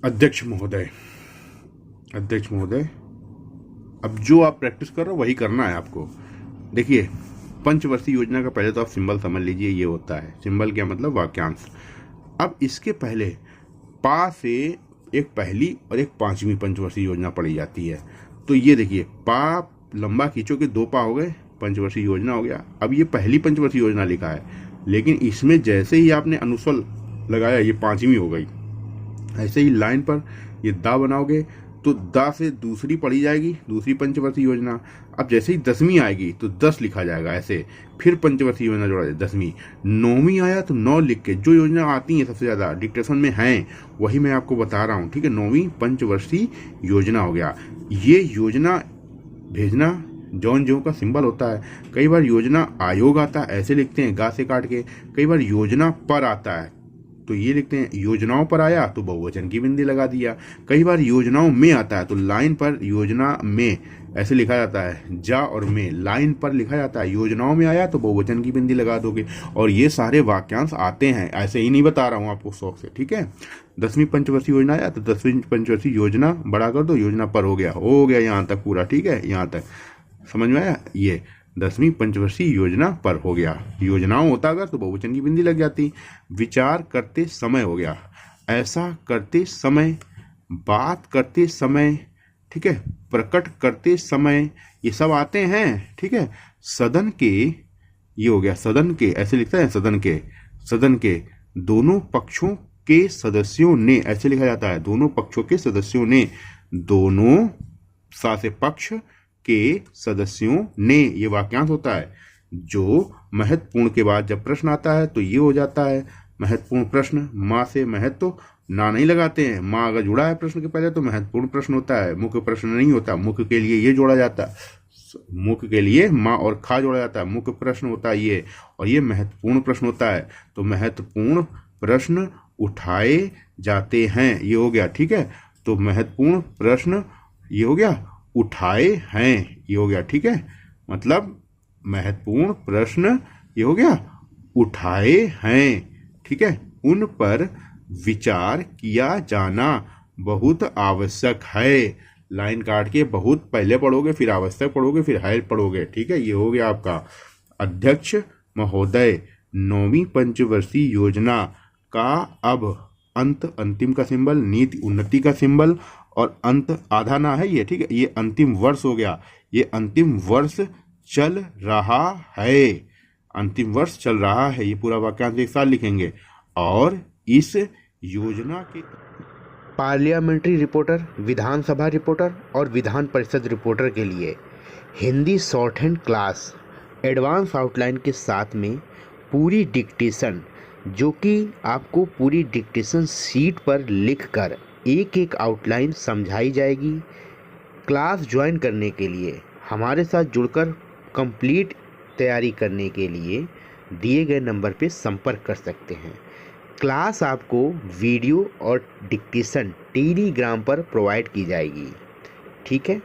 अध्यक्ष महोदय, अध्यक्ष महोदय, अब जो आप प्रैक्टिस कर रहे हो वही करना है आपको। देखिए, पंचवर्षीय योजना का पहले तो आप सिंबल समझ लीजिए, ये होता है सिंबल, क्या मतलब वाक्यांश। अब इसके पहले पा से एक पहली और एक पांचवी पंचवर्षीय योजना पढ़ी जाती है। तो ये देखिए, पा लंबा खींचो के 2 पा हो गए, पंचवर्षीय योजना हो गया। अब ये पहली पंचवर्षीय योजना लिखा है, लेकिन इसमें जैसे ही आपने अनुस्वर लगाया ये पांचवी हो गई। ऐसे ही लाइन पर ये दा बनाओगे तो दा से दूसरी पढ़ी जाएगी, दूसरी पंचवर्षीय योजना। अब जैसे ही 10वीं आएगी तो 10 लिखा जाएगा ऐसे, फिर पंचवर्षीय योजना जोड़ा जाए 10वीं। 9वीं आया तो 9 लिख के, जो योजना आती है सबसे ज़्यादा डिक्टेशन में हैं वही मैं आपको बता रहा हूँ, ठीक है। 9वीं पंचवर्षीय योजना हो गया। ये योजना भेजना जौन ज्यों का सिंबल होता है। कई बार योजना आयोग आता है, ऐसे लिखते हैं गा से काट के। कई बार योजना पर आता है तो ये लिखते हैं, योजनाओं पर आया तो बहुवचन की बिंदी लगा दिया। कई बार योजनाओं में आता है तो लाइन पर योजना में ऐसे लिखा जाता है, जा और में लाइन पर लिखा जाता है। योजनाओं में आया तो बहुवचन की बिंदी लगा दोगे। और ये सारे वाक्यांश आते हैं, ऐसे ही नहीं बता रहा हूँ आपको शौक से, ठीक है। 10वीं पंचवर्षीय योजना आया तो 10वीं पंचवर्षीय योजना बड़ा कर दो, योजना पर हो गया यहाँ तक पूरा, ठीक है। यहाँ तक समझ में आया। ये 10वीं पंचवर्षीय योजना पर हो गया। योजनाओं होता अगर तो बहुवचन की बिंदी लग जाती। विचार करते समय हो गया, ऐसा करते समय, बात करते समय, ठीक है, प्रकट करते समय, ये सब आते हैं, ठीक है। सदन के, ये हो गया सदन के, ऐसे लिखता है सदन के, सदन के दोनों पक्षों के सदस्यों ने, ऐसे लिखा जाता है दोनों पक्षों के सदस्यों ने, दोनों सा से पक्ष के सदस्यों ने, ये वाक्यांश होता है। जो महत्वपूर्ण के बाद जब प्रश्न आता है तो ये हो जाता है महत्वपूर्ण प्रश्न। माँ से महत्व ना नहीं लगाते हैं, माँ अगर जुड़ा है प्रश्न के पहले तो महत्वपूर्ण प्रश्न होता है, मुख्य प्रश्न नहीं होता। मुख्य के लिए ये जोड़ा जाता है, मुख्य के लिए माँ और खा जोड़ा जाता है, मुख्य प्रश्न होता है ये, और ये महत्वपूर्ण प्रश्न होता है। तो महत्वपूर्ण प्रश्न उठाए जाते हैं, ये हो गया, ठीक है। तो महत्वपूर्ण प्रश्न ये हो गया, उठाए हैं, ये हो गया, ठीक है। मतलब महत्वपूर्ण प्रश्न ये हो गया, उठाए हैं, ठीक है। उन पर विचार किया जाना बहुत आवश्यक है। लाइन काट के बहुत पहले पढ़ोगे, फिर आवश्यक पढ़ोगे, फिर है पढ़ोगे, ठीक है। ये हो गया आपका अध्यक्ष महोदय। 9वीं पंचवर्षीय योजना का अब अंत अंतिम का सिंबल, नीति उन्नति का सिंबल, और अंत आधा ना है ये, ठीक है। ये अंतिम वर्ष हो गया, ये अंतिम वर्ष चल रहा है, अंतिम वर्ष चल रहा है। ये पूरा वाक्यांश एक साथ लिखेंगे। और इस योजना के पार्लियामेंट्री रिपोर्टर, विधानसभा रिपोर्टर और विधान परिषद रिपोर्टर के लिए Hindi short hand class advance outline के साथ में पूरी डिक्टेशन, जो कि आपको पूरी डिक्टेशन शीट पर लिखकर एक एक आउटलाइन समझाई जाएगी। क्लास ज्वाइन करने के लिए, हमारे साथ जुड़कर कंप्लीट तैयारी करने के लिए दिए गए नंबर पे संपर्क कर सकते हैं। क्लास आपको वीडियो और डिक्टेशन टेलीग्राम पर प्रोवाइड की जाएगी, ठीक है।